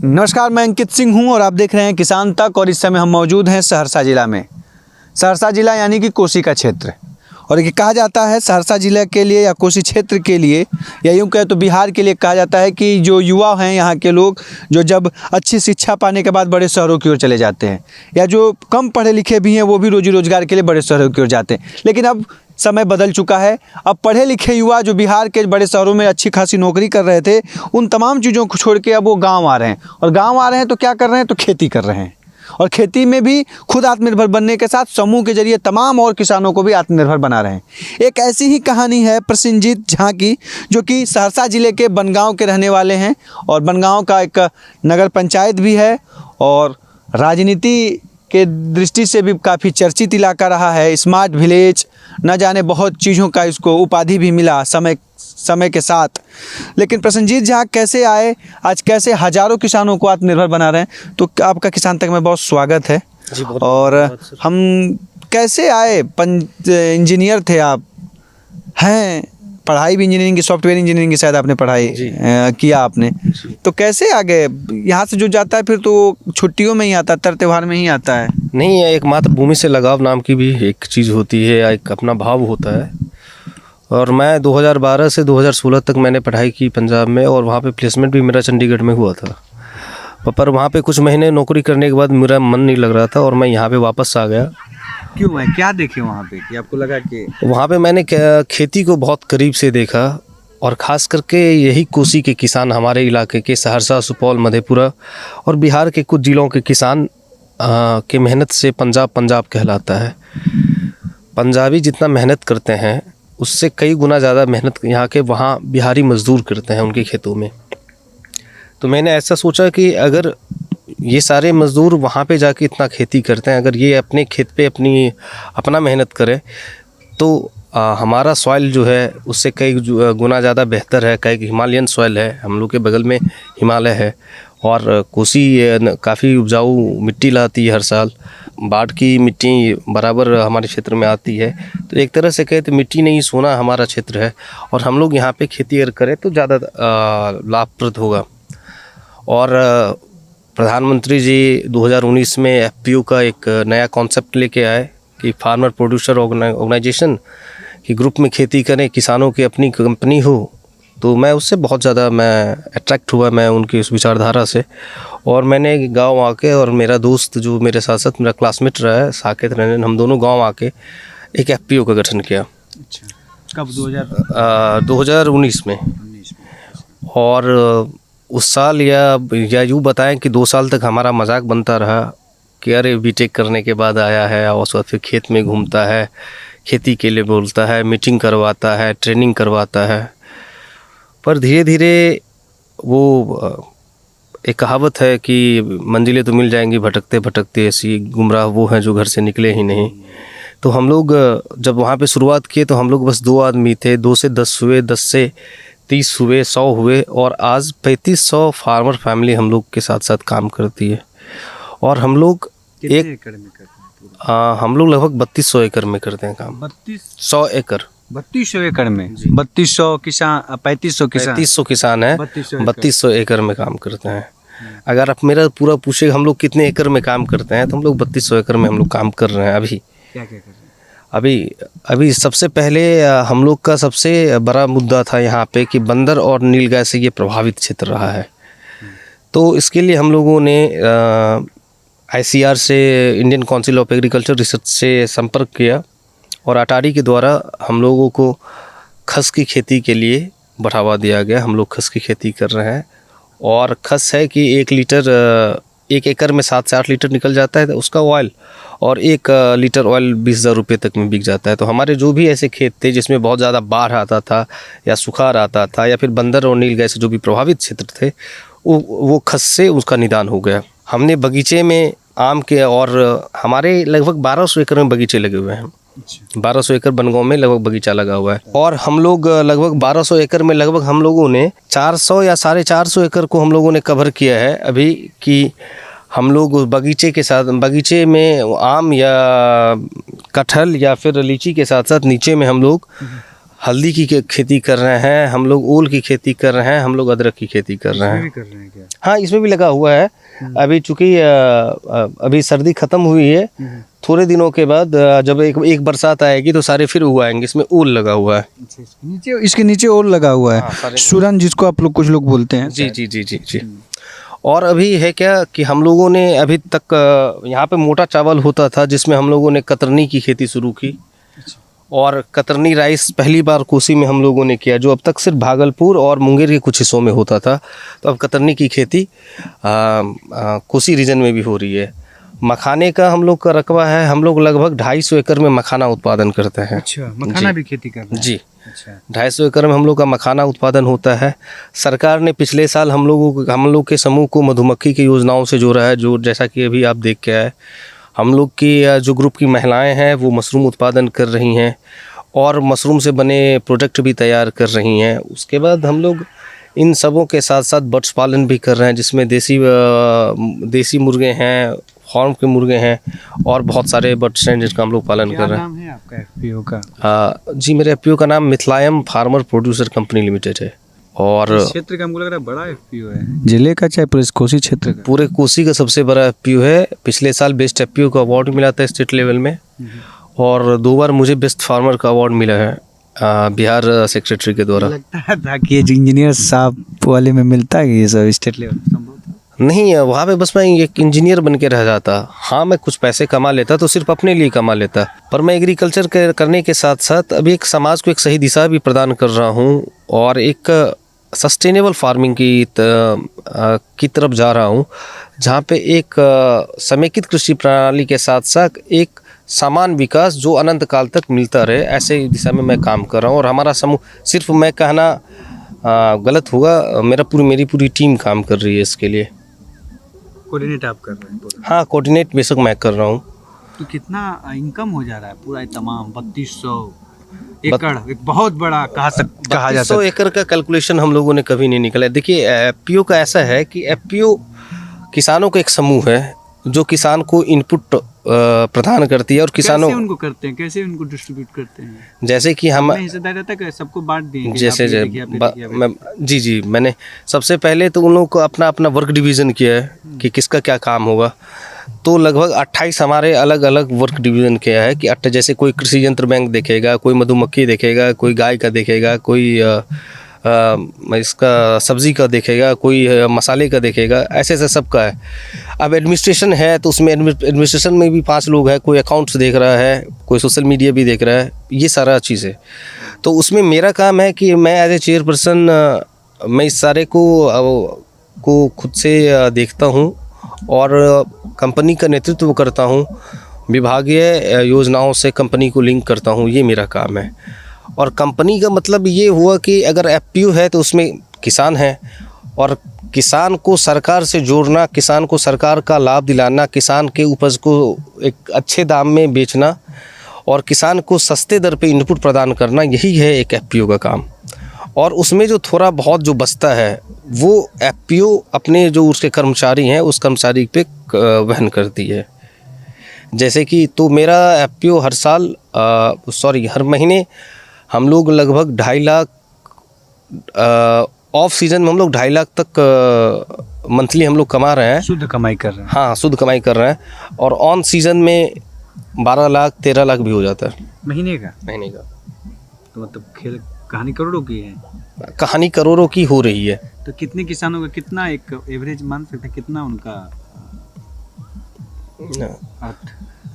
नमस्कार, मैं अंकित सिंह हूं और आप देख रहे हैं किसान तक। और इस समय हम मौजूद हैं सहरसा ज़िला में। सहरसा ज़िला यानी कि कोसी का क्षेत्र। और ये कहा जाता है सहरसा ज़िला के लिए या कोसी क्षेत्र के लिए या यूँ कहें तो बिहार के लिए कहा जाता है कि जो युवा हैं यहाँ के लोग, जो जब अच्छी शिक्षा पाने के बाद बड़े शहरों की ओर चले जाते हैं, या जो कम पढ़े लिखे भी हैं वो भी रोजी रोज़गार के लिए बड़े शहरों की ओर जाते हैं। लेकिन अब समय बदल चुका है। अब पढ़े लिखे युवा जो बिहार के बड़े शहरों में अच्छी खासी नौकरी कर रहे थे, उन तमाम चीज़ों को छोड़ के अब वो गांव आ रहे हैं। और गांव आ रहे हैं तो क्या कर रहे हैं, तो खेती कर रहे हैं। और खेती में भी खुद आत्मनिर्भर बनने के साथ समूह के जरिए तमाम और किसानों को भी आत्मनिर्भर बना रहे हैं। एक ऐसी ही कहानी है प्रसेनजीत झा की, जो कि सहरसा ज़िले के बनगांव के रहने वाले हैं। और बनगांव का एक नगर पंचायत भी है और राजनीति के दृष्टि से भी काफ़ी चर्चित इलाका रहा है। स्मार्ट विलेज, न जाने बहुत चीज़ों का इसको उपाधि भी मिला समय के साथ। लेकिन प्रसेनजीत झा कैसे आए, आज कैसे हज़ारों किसानों को आत्मनिर्भर बना रहे हैं, तो आपका किसान तक में बहुत स्वागत है। और हम कैसे आए, इंजीनियर थे आप, हैं पढ़ाई भी इंजीनियरिंग की, सॉफ्टवेयर इंजीनियरिंग की शायद आपने पढ़ाई किया आपने, तो कैसे आ गए? यहाँ से जो जाता है फिर तो छुट्टियों में ही आता है, तर त्यौहार में ही आता है? नहीं, एक मातृभूमि से लगाव नाम की भी एक चीज़ होती है, एक अपना भाव होता है। और मैं 2012 से 2016 तक मैंने पढ़ाई की पंजाब में, और वहाँ पे प्लेसमेंट भी मेरा चंडीगढ़ में हुआ था। पर वहाँ पे कुछ महीने नौकरी करने के बाद मेरा मन नहीं लग रहा था और मैं यहाँ पे वापस आ गया। क्यों है, क्या देखे वहाँ पे कि आपको लगा कि? वहाँ पे मैंने खेती को बहुत करीब से देखा, और ख़ास करके यही कोसी के किसान, हमारे इलाके के सहरसा, सुपौल, मधेपुरा और बिहार के कुछ ज़िलों के किसान के मेहनत से पंजाब कहलाता है। पंजाबी जितना मेहनत करते हैं उससे कई गुना ज़्यादा मेहनत यहाँ के वहाँ बिहारी मज़दूर करते हैं उनके खेतों में। तो मैंने ऐसा सोचा कि अगर ये सारे मज़दूर वहाँ पे जाके इतना खेती करते हैं, अगर ये अपने खेत पे अपना मेहनत करें तो हमारा सॉइल जो है उससे कई गुना ज़्यादा बेहतर है। कई हिमालयन सॉइल है, हम लोग के बगल में हिमालय है, और कोसी काफ़ी उपजाऊ मिट्टी लाती है हर साल। बाढ़ की मिट्टी बराबर हमारे क्षेत्र में आती है। तो एक तरह से कहे तो मिट्टी नहीं, सोना हमारा क्षेत्र है, और हम लोग यहाँ पे खेती अगर करें तो ज़्यादा लाभप्रद होगा। और प्रधानमंत्री जी 2019 में FPO का एक नया कॉन्सेप्ट लेके आए कि फार्मर प्रोड्यूसर ऑर्गेनाइजेशन कि ग्रुप में खेती करें, किसानों की अपनी कंपनी हो। तो मैं उससे बहुत ज़्यादा अट्रैक्ट हुआ, मैं उनकी उस विचारधारा से। और मैंने गांव आके, और मेरा दोस्त जो मेरे साथ साथ मेरा क्लासमेट रहा है साकेत रंजन, हम दोनों गांव आके एक FPO का गठन किया। अच्छा, कब? 2019 में। और उस साल या यूँ बताएं कि 2 साल तक हमारा मजाक बनता रहा कि अरे बीटेक करने के बाद आया है और उसके बाद फिर खेत में घूमता है, खेती के लिए बोलता है, मीटिंग करवाता है, ट्रेनिंग करवाता है। पर धीरे धीरे वो एक कहावत है कि मंजिलें तो मिल जाएंगी भटकते भटकते, ऐसी गुमराह वो हैं जो घर से निकले ही नहीं। तो हम लोग जब वहाँ पे शुरुआत किए तो हम लोग बस 2 आदमी थे। 2 से 10 हुए, 10 से 30 हुए, 100 हुए, और आज 3500 फार्मर फैमिली हम लोग के साथ साथ काम करती है। और हम लोग कितने एकड़ में करते हैं? हम लोग लगभग 3200 एकड़ में करते हैं काम। 3200 एकड़ 3200 एकड़ में 3200 किसान, 3500 किसान है, 3200 एकड़ में काम करते हैं। अगर आप मेरा पूरा पूछे हम लोग कितने एकड़ में काम करते हैं, तो हम लोग 3200 एकड़ में हम लोग काम कर रहे हैं। अभी क्या कर रहे हैं? अभी सबसे पहले हम लोग का सबसे बड़ा मुद्दा था यहाँ पे कि बंदर और नीलगाय से ये प्रभावित क्षेत्र रहा है। तो इसके लिए हम लोगों ने ICR से, Indian council of agriculture research से संपर्क किया, और अटारी के द्वारा हम लोगों को खस की खेती के लिए बढ़ावा दिया गया। हम लोग खस की खेती कर रहे हैं, और खस है कि 1 एकड़ में 7 से 8 लीटर निकल जाता है उसका ऑयल, और 1 लीटर ऑयल 20,000 रुपये तक में बिक जाता है। तो हमारे जो भी ऐसे खेत थे जिसमें बहुत ज़्यादा बाढ़ आता था या सुखाड़ आता था, या फिर बंदर और नीलगाय से जो भी प्रभावित क्षेत्र थे, वो खस से उसका निदान हो गया। हमने बगीचे में आम के, और हमारे लगभग 1200 एकड़ में बगीचे लगे हुए हैं। 1200 एकड़ बनगांव में लगभग बगीचा लगा हुआ है। और हम लोग लगभग 1200 एकड़ में लगभग हम लोगों ने 400 या 450 एकड़ को हम लोगों ने कवर किया है अभी, कि हम लोग बगीचे के साथ, बगीचे में आम या कटहल या फिर लीची के साथ साथ नीचे में हम लोग हल्दी की खेती कर रहे हैं, हम लोग ओल की खेती कर रहे हैं, हम लोग अदरक की खेती कर रहे हैं। कर रहे हैं क्या? हाँ, इसमें भी लगा हुआ है। अभी चूंकि अभी सर्दी ख़त्म हुई है, थोड़े दिनों के बाद जब एक बरसात आएगी तो सारे फिर उगाएंगे। इसमें ओल लगा हुआ है। इसके नीचे और लगा हुआ हाँ, है सारे सूरन, जिसको आप लोग कुछ लोग बोलते हैं। जी जी जी जी जी। और अभी है क्या कि हम लोगों ने अभी तक यहाँ पे मोटा चावल होता था, जिसमें हम लोगों ने कतरनी की खेती शुरू की। और कतरनी राइस पहली बार कोसी में हम लोगों ने किया, जो अब तक सिर्फ भागलपुर और मुंगेर के कुछ हिस्सों में होता था। तो अब कतरनी की खेती कोसी रीजन में भी हो रही है। मखाने का हम लोग का रकबा है, हम लोग लगभग 250 एकड़ में मखाना उत्पादन करते हैं। अच्छा, मखाना भी खेती कर रहे हैं? जी, अच्छा। 250 एकड़ में हम लोग का मखाना उत्पादन होता है। सरकार ने पिछले साल हम लोग के समूह को मधुमक्खी की योजनाओं से जोड़ा है, जो जैसा कि अभी आप देख के आए। हम लोग की जो ग्रुप की महिलाएं हैं वो मशरूम उत्पादन कर रही हैं और मशरूम से बने प्रोडक्ट भी तैयार कर रही हैं। उसके बाद हम लोग इन सबों के साथ साथ बर्ड्स पालन भी कर रहे हैं, जिसमें देसी मुर्गे हैं, फार्म के मुर्गे हैं और बहुत सारे बर्ड्स हैं जिनका हम लोग पालन कर रहे हैं। क्या नाम है आपका एफपीओ का? जी, मेरे एफपीओ का नाम मिथिलायम फार्मर प्रोड्यूसर कंपनी लिमिटेड है। और क्षेत्र का हमको लग रहा है बड़ा एफपीओ है, जिले का चाहे पूरे कोसी क्षेत्र का? पूरे कोसी का सबसे बड़ा एफपीओ है। पिछले साल बेस्ट एफपीओ का अवार्ड मिला था स्टेट लेवल में, और 2 बार मुझे बेस्ट फार्मर का अवार्ड मिला है बिहार सेक्रेटरी के द्वारा। लगता था कि ये जो इंजीनियर साहब वाले में मिलता है ये सब स्टेट लेवल संभव था? नहीं, वहाँ पे बस मैं एक इंजीनियर बन के रह जाता। हाँ, मैं कुछ पैसे कमा लेता तो सिर्फ अपने लिए कमा लेता, पर मैं एग्रीकल्चर करने के साथ साथ अभी एक समाज को एक सही दिशा भी प्रदान कर रहा हूँ और एक सस्टेनेबल फार्मिंग की तरफ जा रहा हूँ, जहाँ पे एक समेकित कृषि प्रणाली के साथ साथ एक समान विकास जो अनंत काल तक मिलता रहे, ऐसे दिशा में मैं काम कर रहा हूँ। और हमारा समूह, सिर्फ मैं कहना गलत होगा, मेरी पूरी टीम काम कर रही है इसके लिए। कोऑर्डिनेट आप कर रहे हैं पूरा? हाँ, कोऑर्डिनेट बेशक मैं कर रहा हूँ। तो कितना इनकम हो जा रहा है पूरा तमाम 3200 एकड़? एक बहुत बड़ा कहा जा सकता 100 एकड़ का कैलकुलेशन हम लोगों ने कभी नहीं निकाला। देखिए, एफपीओ का ऐसा है कि एफपीओ किसानों का एक समूह है जो किसान को इनपुट प्रदान करती है और किसानों कैसे उनको करते हैं, कैसे उनको डिस्ट्रीब्यूट करते हैं? जैसे कि हम हिस्सेदार रहता है, सबको बांट दिए? जी, मैंने सबसे पहले तो उन लोगों को अपना अपना वर्क डिवीज़न किया है कि किसका क्या काम होगा। तो लगभग 28 हमारे अलग अलग वर्क डिवीज़न किया है कि जैसे कोई कृषि यंत्र बैंक देखेगा, कोई मधुमक्खी देखेगा, कोई गाय का देखेगा, कोई इसका सब्जी का देखेगा, कोई मसाले का देखेगा, ऐसे ऐसे सबका है। अब एडमिनिस्ट्रेशन है तो उसमें एडमिनिस्ट्रेशन में भी 5 लोग हैं, कोई अकाउंट्स देख रहा है, कोई सोशल मीडिया भी देख रहा है, ये सारा चीज़ है। तो उसमें मेरा काम है कि मैं एज ए चेयरपर्सन मैं इस सारे को खुद से देखता हूँ और कंपनी का नेतृत्व करता हूँ, विभागीय योजनाओं से कंपनी को लिंक करता हूँ, ये मेरा काम है। और कंपनी का मतलब ये हुआ कि अगर एफपीओ है तो उसमें किसान है, और किसान को सरकार से जोड़ना, किसान को सरकार का लाभ दिलाना, किसान के उपज को एक अच्छे दाम में बेचना और किसान को सस्ते दर पे इनपुट प्रदान करना, यही है एक एफपीओ का काम। और उसमें जो थोड़ा बहुत जो बचता है वो एफपीओ अपने जो उसके कर्मचारी हैं उस कर्मचारी पे वहन करती है। जैसे कि तो मेरा एफपीओ हर महीने हम लोग लगभग 2.5 लाख, ऑफ सीजन में हम लोग 2.5 लाख तक मंथली हम लोग कमा रहे हैं, शुद्ध कमाई कर रहे हैं। हाँ, शुद्ध कमाई कर रहे हैं। और ऑन सीजन में 12 लाख 13 लाख भी हो जाता है महीने का। तो मतलब कहानी करोड़ों की है? कहानी करोड़ों की हो रही है। तो कितने किसानों का कितना एक एवरेज मान सकते हैं, कितना उनका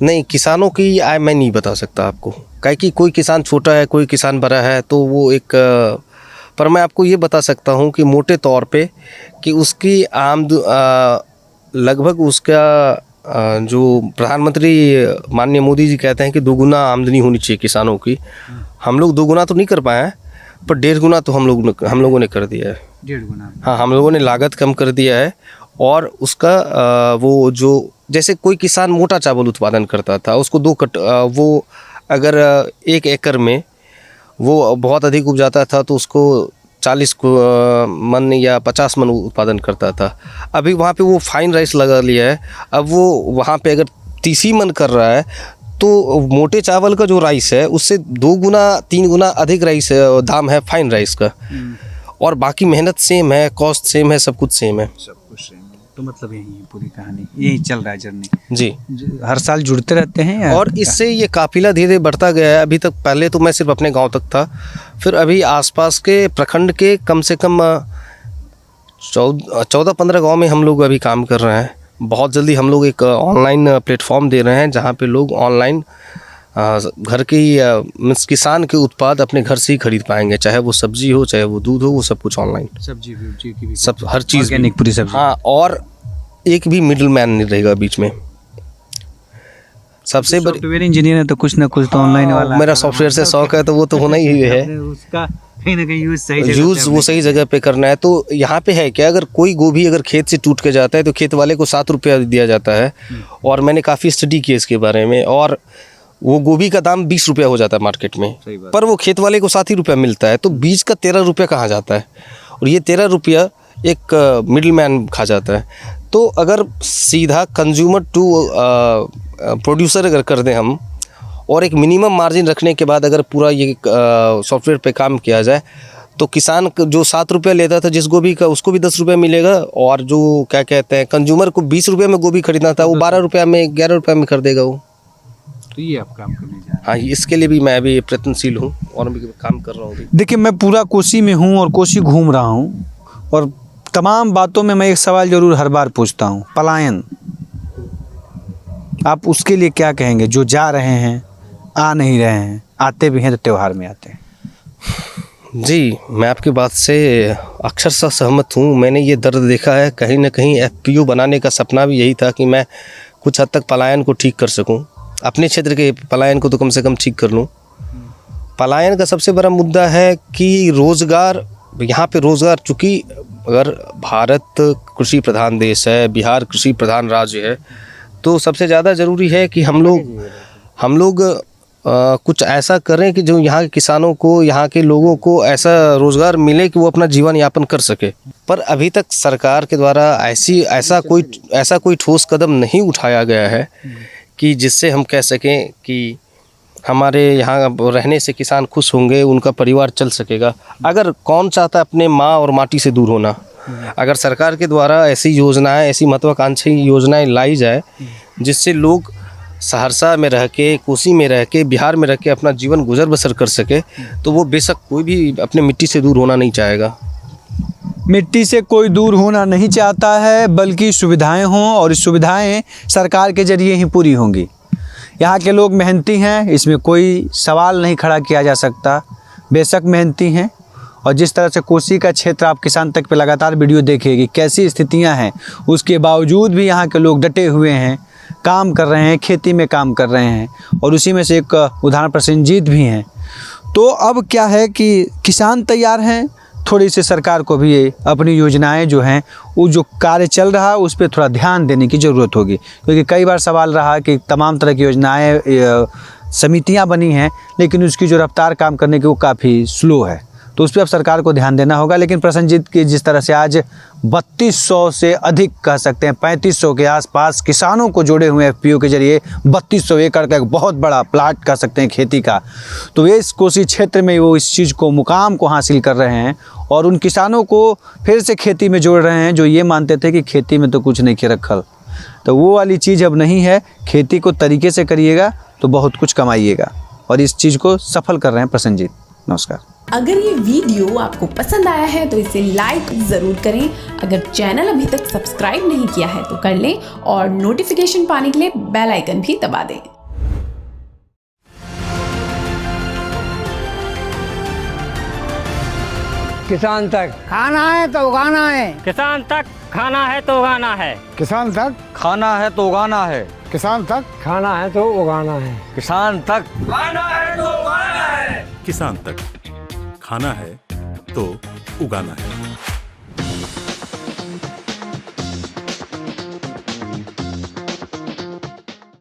नहीं, किसानों की आय मैं नहीं बता सकता आपको, काहे कि कोई किसान छोटा है, कोई किसान बड़ा है, तो वो एक पर मैं आपको ये बता सकता हूँ कि मोटे तौर पे कि उसकी लगभग उसका जो प्रधानमंत्री माननीय मोदी जी कहते हैं कि 2 गुना आमदनी होनी चाहिए किसानों की। हम लोग 2 गुना तो नहीं कर पाए हैं, पर 1.5 गुना तो हम लोगों ने कर दिया है। 1.5 गुना? हाँ, हम लोगों ने लागत कम कर दिया है। और उसका वो जो जैसे कोई किसान मोटा चावल उत्पादन करता था, उसको वो अगर 1 एकड़ में वो बहुत अधिक उपजाता था तो उसको 40 मन या 50 मन उत्पादन करता था। अभी वहाँ पे वो फाइन राइस लगा लिया है, अब वो वहाँ पे अगर 30 मन कर रहा है तो मोटे चावल का जो राइस है उससे 2 गुना 3 गुना अधिक राइस दाम है फाइन राइस का। और बाकी मेहनत सेम है, कॉस्ट सेम है, सब कुछ सेम है। सब कुछ सेम है। तो मतलब यही है पूरी कहानी, यही चल रहा है जर्नी जी। हर साल जुड़ते रहते हैं या और इससे ये काफिला धीरे धीरे बढ़ता गया है। अभी तक पहले तो मैं सिर्फ अपने गांव तक था, फिर अभी आसपास के प्रखंड के कम से कम 14-15 गांव में हम लोग अभी काम कर रहे हैं। बहुत जल्दी हम लोग एक ऑनलाइन प्लेटफॉर्म दे रहे हैं जहां पे लोग ऑनलाइन घर की मीन्स किसान के उत्पाद अपने घर से ही खरीद पाएंगे, चाहे वो सब्जी हो, चाहे वो दूध हो, वो सब कुछ ऑनलाइन, सब्जी की भी सब हर चीज़ ऑर्गेनिक पूरी सब्जी। हाँ, और एक भी मिडिल मैन नहीं रहेगा बीच में। सबसे बड़ी सॉफ्टवेयर इंजीनियर है तो कुछ ना कुछ तो ऑनलाइन वाला मेरा सॉफ्टवेयर से शौक है, तो वो तो होना ही है। उसका कहीं ना कहीं यूज़ वो सही जगह पे करना है। तो यहाँ पे है क्या, अगर कोई गोभी अगर खेत से टूट के जाता है तो खेत वाले को 7 रुपया दिया जाता है। और मैंने काफ़ी स्टडी की इसके बारे में, और वो गोभी का दाम 20 रुपया हो जाता है मार्केट में, पर वो खेत वाले को 7 ही रुपया मिलता है। तो बीच का 13 रुपया कहाँ जाता है, और ये 13 रुपया एक मिडिल मैन खा जाता है। तो अगर सीधा कंज्यूमर टू प्रोड्यूसर अगर कर दें हम, और एक मिनिमम मार्जिन रखने के बाद अगर पूरा ये सॉफ्टवेयर पे काम किया जाए, तो किसान जो 7 रुपया लेता था जिस गोभी का, उसको भी 10 रुपया मिलेगा। और जो क्या कहते हैं, कंज्यूमर को 20 रुपये में गोभी खरीदना था, वो 12 रुपया में, 11 रुपया में कर देगा वो। तो ये आप काम करने जा रहे हैं। हाँ, इसके लिए भी मैं अभी प्रयत्नशील हूँ और भी काम कर रहा हूँ अभी। देखिए, मैं पूरा कोसी में हूँ और कोसी घूम रहा हूँ, और तमाम बातों में मैं एक सवाल जरूर हर बार पूछता हूँ, पलायन। आप उसके लिए क्या कहेंगे, जो जा रहे हैं, आ नहीं रहे हैं, आते भी हैं तो त्यौहार में आते हैं? जी, मैं आपकी बात से अक्षरशः सहमत हूँ। मैंने ये दर्द देखा है। कहीं ना कहीं FPO बनाने का सपना भी यही था कि मैं कुछ हद तक पलायन को ठीक कर सकूँ, अपने क्षेत्र के पलायन को तो कम से कम ठीक कर लूँ। पलायन का सबसे बड़ा मुद्दा है कि रोज़गार, यहाँ पे रोज़गार, चूँकि अगर भारत कृषि प्रधान देश है, बिहार कृषि प्रधान राज्य है, तो सबसे ज़्यादा ज़रूरी है कि हम लोग कुछ ऐसा करें कि जो यहाँ के किसानों को, यहाँ के लोगों को ऐसा रोज़गार मिले कि वो अपना जीवन यापन कर सके। पर अभी तक सरकार के द्वारा ऐसा कोई ठोस कदम नहीं उठाया गया है कि जिससे हम कह सकें कि हमारे यहाँ रहने से किसान खुश होंगे, उनका परिवार चल सकेगा। अगर कौन चाहता है अपने माँ और माटी से दूर होना? अगर सरकार के द्वारा ऐसी योजनाएं, ऐसी महत्वाकांक्षी योजनाएं लाई जाए जिससे लोग सहरसा में रह के, कोसी में रह के, बिहार में रह के अपना जीवन गुजर बसर कर सके, तो वो बेशक कोई भी अपने मिट्टी से दूर होना नहीं चाहेगा। मिट्टी से कोई दूर होना नहीं चाहता है, बल्कि सुविधाएं हों, और इस सुविधाएं सरकार के जरिए ही पूरी होंगी। यहाँ के लोग मेहनती हैं, इसमें कोई सवाल नहीं खड़ा किया जा सकता, बेशक मेहनती हैं। और जिस तरह से कोसी का क्षेत्र आप किसान तक पे लगातार वीडियो देखिए कि कैसी स्थितियां हैं, उसके बावजूद भी यहाँ के लोग डटे हुए हैं, काम कर रहे हैं, खेती में काम कर रहे हैं। और उसी में से एक उदाहरण प्रसेनजीत भी हैं। तो अब क्या है कि किसान तैयार हैं, थोड़ी सी सरकार को भी अपनी योजनाएं जो हैं, वो जो कार्य चल रहा है उस पर थोड़ा ध्यान देने की ज़रूरत होगी। क्योंकि कई बार सवाल रहा कि तमाम तरह की योजनाएं, समितियां बनी हैं, लेकिन उसकी जो रफ्तार काम करने की वो काफ़ी स्लो है। तो उस पर अब सरकार को ध्यान देना होगा। लेकिन प्रसेनजीत की जिस तरह से आज 3200 से अधिक कह सकते हैं, 3500 के आसपास किसानों को जोड़े हुए FPO के जरिए 3200 एकड़ का एक बहुत बड़ा प्लाट कह सकते हैं खेती का, तो ये इस कोसी क्षेत्र में वो इस चीज़ को, मुकाम को हासिल कर रहे हैं और उन किसानों को फिर से खेती में जोड़ रहे हैं जो ये मानते थे कि खेती में तो कुछ नहीं के रखल। तो वो वाली चीज़ अब नहीं है। खेती को तरीके से करिएगा तो बहुत कुछ कमाइएगा, और इस चीज़ को सफल कर रहे हैं प्रसेनजीत। नमस्कार। अगर ये वीडियो आपको पसंद आया है तो इसे लाइक ज़रूर करें। अगर चैनल अभी तक सब्सक्राइब नहीं किया है तो कर लें, और नोटिफिकेशन पाने के लिए बेल आइकन भी दबा दें। किसान तक खाना है तो उगाना है, किसान तक खाना है तो उगाना है, किसान तक खाना है तो उगाना है, किसान तक खाना है तो उगाना है, किसान तक खाना है तो उगाना है, किसान तक खाना है तो उगाना है।